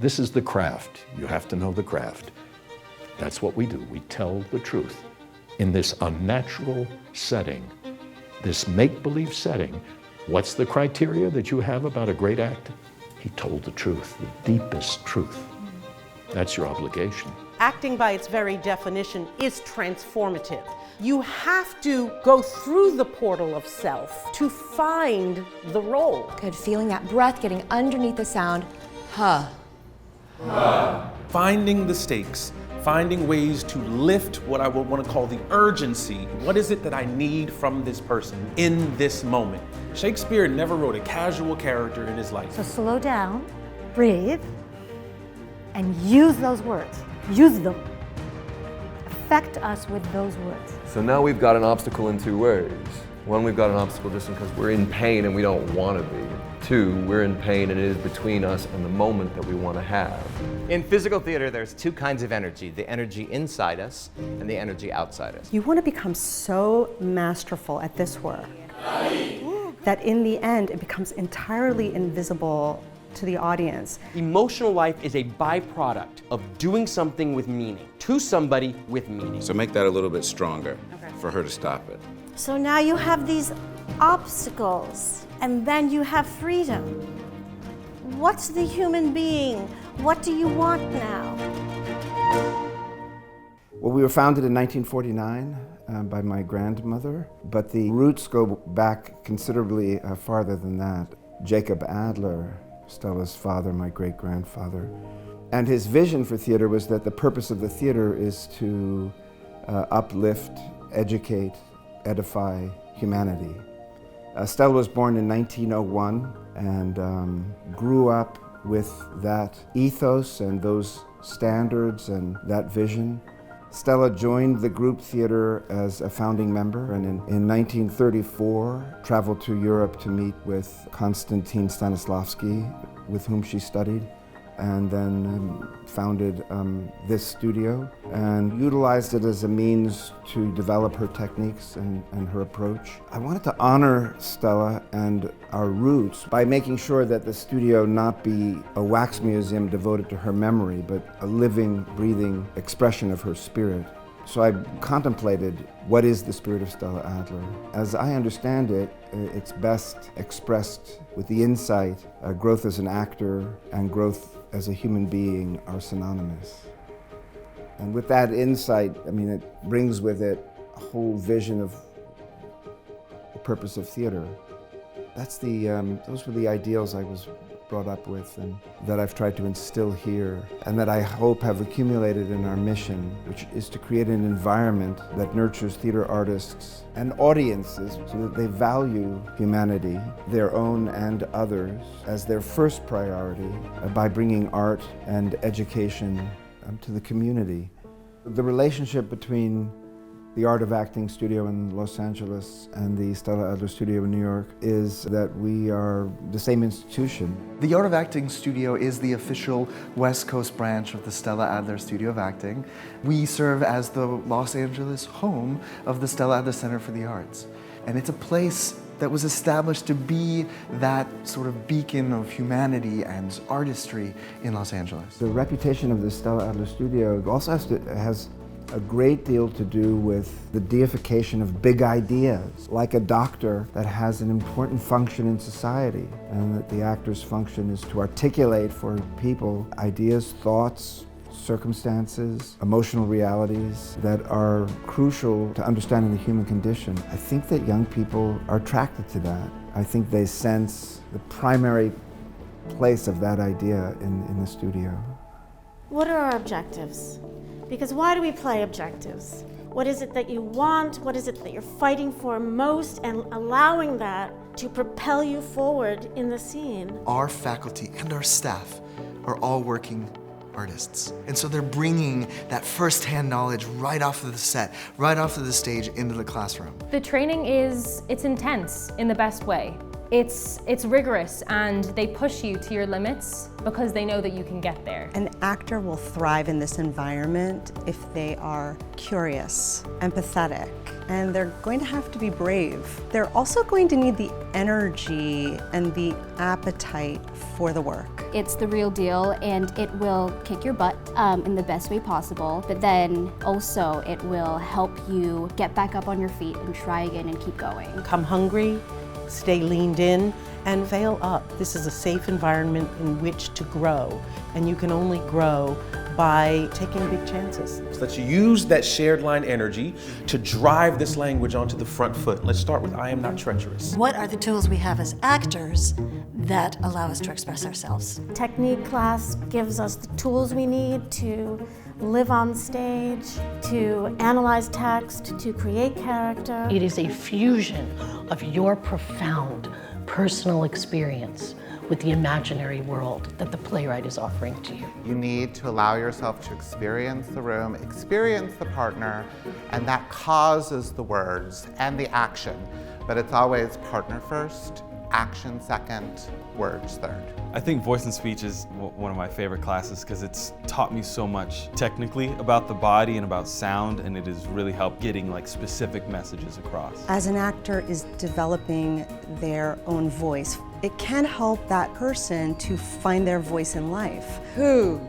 This is the craft. You have to know the craft. That's what we do. We tell the truth. In this unnatural setting, this make-believe setting, what's the criteria that you have about a great actor? He told the truth, the deepest truth. That's your obligation. Acting by its very definition is transformative. You have to go through the portal of self to find the role. Good, feeling that breath getting underneath the sound. Huh. Finding the stakes, finding ways to lift what I would want to call the urgency. What is it that I need from this person in this moment? Shakespeare never wrote a casual character in his life. So slow down, breathe, and use those words. Use them. Affect us with those words. So now we've got an obstacle in two ways. One, we've got an obstacle just because we're in pain and we don't want to be. Two, we're in pain and it is between us and the moment that we want to have. In physical theater, there's two kinds of energy, the energy inside us and the energy outside us. You want to become so masterful at this work that in the end it becomes entirely invisible to the audience. Emotional life is a byproduct of doing something with meaning, to somebody with meaning. So make that a little bit stronger for her to stop it. So now you have these obstacles, and then you have freedom. What's the human being? What do you want now? Well, we were founded in 1949 by my grandmother, but the roots go back considerably farther than that. Jacob Adler, Stella's father, my great-grandfather. And his vision for theater was that the purpose of the theater is to uplift, educate, edify humanity. Stella was born in 1901 and grew up with that ethos and those standards and that vision. Stella joined the group theater as a founding member, and in 1934 traveled to Europe to meet with Konstantin Stanislavski, with whom she studied, and then founded this studio and utilized it as a means to develop her techniques and her approach. I wanted to honor Stella and our roots by making sure that the studio not be a wax museum devoted to her memory, but a living, breathing expression of her spirit. So I contemplated, what is the spirit of Stella Adler? As I understand it, it's best expressed with the insight, growth as an actor and growth as a human being are synonymous. And with that insight, I mean, it brings with it a whole vision of the purpose of theater. Those were the ideals I was brought up with and that I've tried to instill here, and that I hope have accumulated in our mission, which is to create an environment that nurtures theater artists and audiences so that they value humanity, their own and others, as their first priority by bringing art and education to the community. The relationship between the Art of Acting studio in Los Angeles and the Stella Adler studio in New York is that we are the same institution. The Art of Acting studio is the official West Coast branch of the Stella Adler Studio of Acting. We serve as the Los Angeles home of the Stella Adler Center for the Arts. And it's a place that was established to be that sort of beacon of humanity and artistry in Los Angeles. The reputation of the Stella Adler studio also has a great deal to do with the deification of big ideas, like a doctor that has an important function in society, and that the actor's function is to articulate for people ideas, thoughts, circumstances, emotional realities that are crucial to understanding the human condition. I think that young people are attracted to that. I think they sense the primary place of that idea in the studio. What are our objectives? Because why do we play objectives? What is it that you want? What is it that you're fighting for most, and allowing that to propel you forward in the scene? Our faculty and our staff are all working artists. And so they're bringing that first-hand knowledge right off of the set, right off of the stage into the classroom. The training it's intense in the best way. It's rigorous, and they push you to your limits because they know that you can get there. An actor will thrive in this environment if they are curious, empathetic, and they're going to have to be brave. They're also going to need the energy and the appetite for the work. It's the real deal, and it will kick your butt in the best way possible, but then also it will help you get back up on your feet and try again and keep going. Come hungry, stay leaned in, and veil up. This is a safe environment in which to grow, and you can only grow by taking big chances. So let's use that shared line energy to drive this language onto the front foot. Let's start with I am not treacherous. What are the tools we have as actors that allow us to express ourselves? Technique class gives us the tools we need to live on stage, to analyze text, to create character. It is a fusion of your profound personal experience with the imaginary world that the playwright is offering to you. You need to allow yourself to experience the room, experience the partner, and that causes the words and the action. But it's always partner first, action second, words third. I think voice and speech is one of my favorite classes because it's taught me so much technically about the body and about sound, and it has really helped getting like specific messages across. As an actor is developing their own voice, it can help that person to find their voice in life. Who?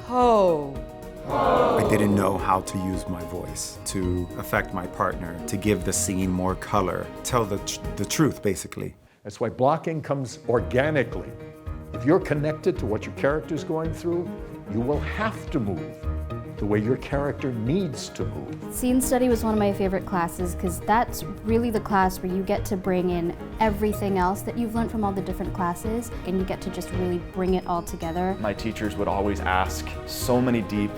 Ho. I didn't know how to use my voice to affect my partner, to give the scene more color, tell the truth, basically. That's why blocking comes organically. If you're connected to what your character's going through, you will have to move the way your character needs to move. Scene study was one of my favorite classes because that's really the class where you get to bring in everything else that you've learned from all the different classes, and you get to just really bring it all together. My teachers would always ask so many deep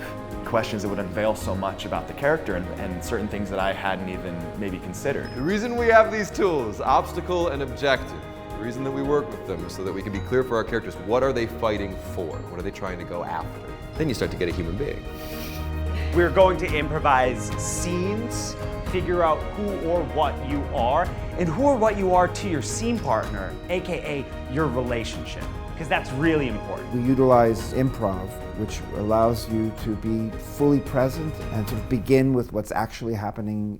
questions that would unveil so much about the character and certain things that I hadn't even maybe considered. The reason we have these tools, obstacle and objective, the reason that we work with them is so that we can be clear for our characters, what are they fighting for? What are they trying to go after? Then you start to get a human being. We're going to improvise scenes, figure out who or what you are, and who or what you are to your scene partner, AKA your relationship, because that's really important. We utilize improv, which allows you to be fully present and to begin with what's actually happening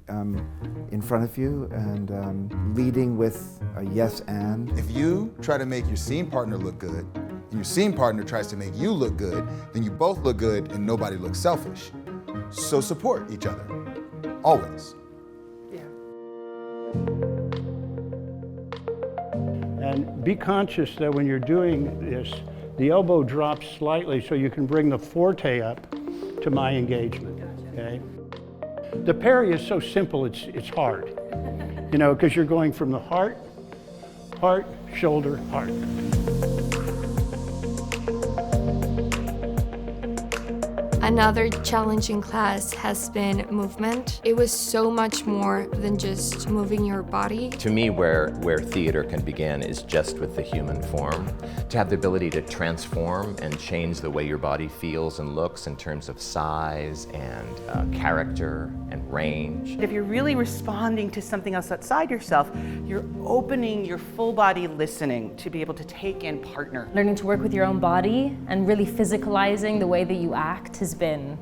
in front of you and leading with a yes and. If you try to make your scene partner look good, and your scene partner tries to make you look good, then you both look good and nobody looks selfish. So support each other, always. And be conscious that when you're doing this, the elbow drops slightly so you can bring the forte up to my engagement, okay? The parry is so simple, it's hard, you know, because you're going from the heart, shoulder, heart. Another challenging class has been movement. It was so much more than just moving your body. To me, where theater can begin is just with the human form. To have the ability to transform and change the way your body feels and looks in terms of size and character and range. If you're really responding to something else outside yourself, you're opening your full body listening to be able to take in partner. Learning to work with your own body and really physicalizing the way that you act has been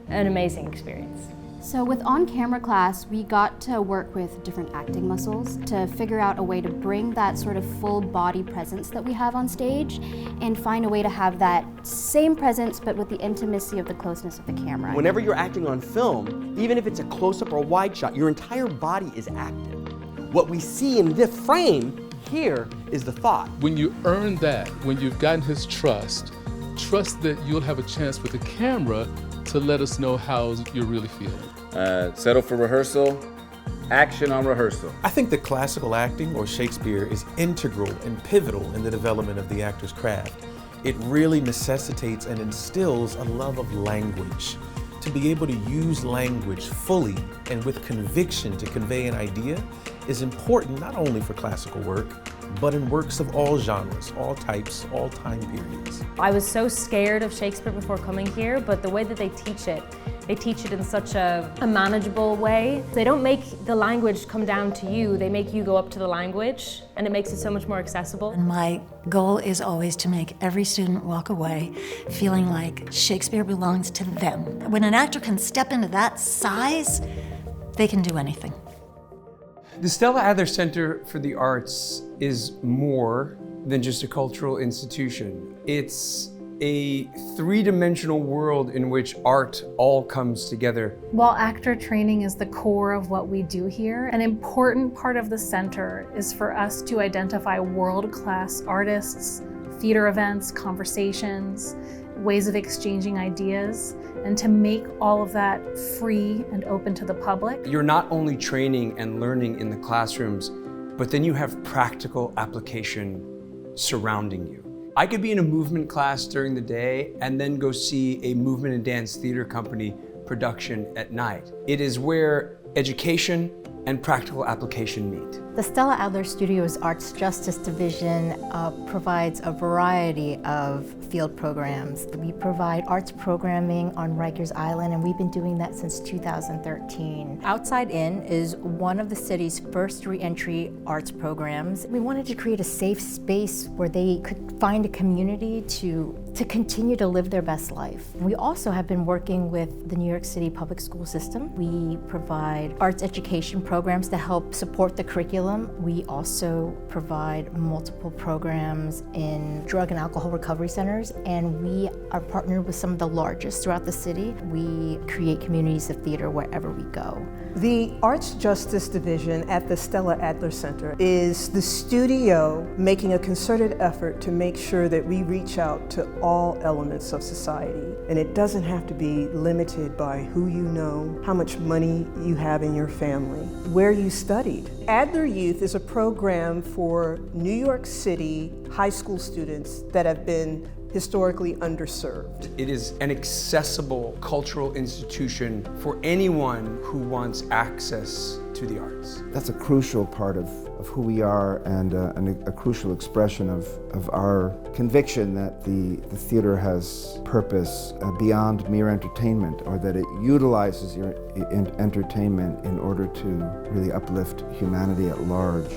an amazing experience. So with on-camera class, we got to work with different acting muscles to figure out a way to bring that sort of full body presence that we have on stage and find a way to have that same presence but with the intimacy of the closeness of the camera. Whenever you're acting on film, even if it's a close-up or a wide shot, your entire body is active. What we see in this frame here is the thought. When you earn that, when you've gotten his trust that you'll have a chance with the camera to let us know how you're really feeling. Settle for rehearsal, action on rehearsal. I think that classical acting or Shakespeare is integral and pivotal in the development of the actor's craft. It really necessitates and instills a love of language. To be able to use language fully and with conviction to convey an idea is important not only for classical work, but in works of all genres, all types, all time periods. I was so scared of Shakespeare before coming here, but the way that they teach it They teach it in such a manageable way. They don't make the language come down to you, they make you go up to the language, and it makes it so much more accessible. And my goal is always to make every student walk away feeling like Shakespeare belongs to them. When an actor can step into that size, they can do anything. The Stella Adler Center for the Arts is more than just a cultural institution. It's a three-dimensional world in which art all comes together. While actor training is the core of what we do here, an important part of the center is for us to identify world-class artists, theater events, conversations, ways of exchanging ideas, and to make all of that free and open to the public. You're not only training and learning in the classrooms, but then you have practical application surrounding you. I could be in a movement class during the day and then go see a movement and dance theater company production at night. It is where education and practical application meet. The Stella Adler Studio's Arts Justice Division provides a variety of field programs. We provide arts programming on Rikers Island, and we've been doing that since 2013. Outside In is one of the city's first re-entry arts programs. We wanted to create a safe space where they could find a community to continue to live their best life. We also have been working with the New York City public school system. We provide arts education programs to help support the curriculum. We also provide multiple programs in drug and alcohol recovery centers, and we are partnered with some of the largest throughout the city. We create communities of theater wherever we go. The Arts Justice Division at the Stella Adler Center is the studio making a concerted effort to make sure that we reach out to all elements of society. And it doesn't have to be limited by who you know, how much money you have in your family, where you studied. Adler Youth is a program for New York City high school students that have been historically underserved. It is an accessible cultural institution for anyone who wants access to the arts. That's a crucial part of who we are, and a crucial expression of our conviction that the theater has purpose beyond mere entertainment, or that it utilizes your entertainment in order to really uplift humanity at large.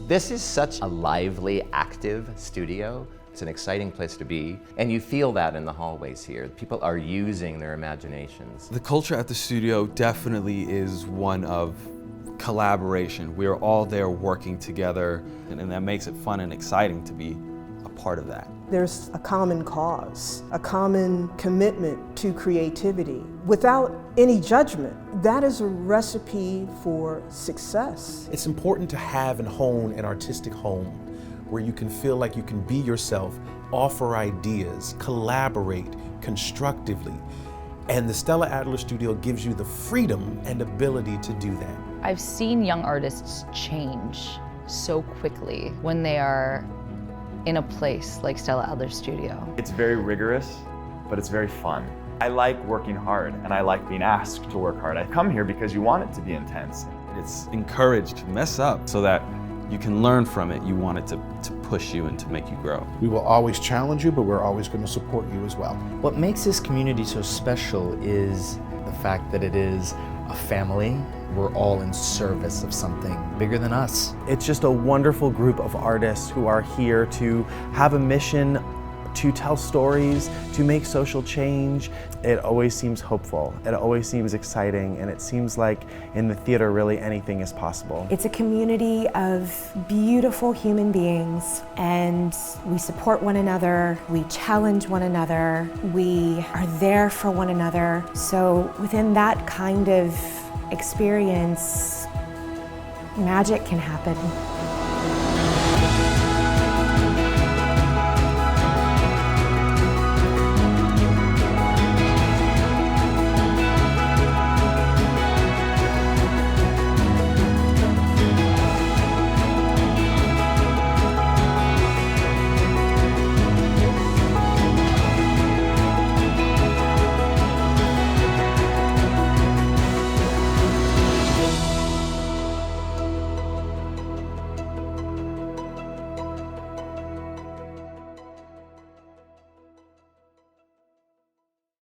This is such a lively, active studio. It's an exciting place to be, and you feel that in the hallways here. People are using their imaginations. The culture at the studio definitely is one of collaboration. We're all there working together, and that makes it fun and exciting to be a part of that. There's a common cause, a common commitment to creativity without any judgment. That is a recipe for success. It's important to have and hone an artistic home where you can feel like you can be yourself, offer ideas, collaborate constructively. And the Stella Adler Studio gives you the freedom and ability to do that. I've seen young artists change so quickly when they are in a place like Stella Adler Studio. It's very rigorous, but it's very fun. I like working hard, and I like being asked to work hard. I come here because you want it to be intense. It's encouraged to mess up so that you can learn from it. You want it to push you and to make you grow. We will always challenge you, but we're always going to support you as well. What makes this community so special is the fact that it is a family. We're all in service of something bigger than us. It's just a wonderful group of artists who are here to have a mission, to tell stories, to make social change. It always seems hopeful, it always seems exciting, and it seems like in the theater really anything is possible. It's a community of beautiful human beings, and we support one another, we challenge one another, we are there for one another. So within that kind of experience, magic can happen.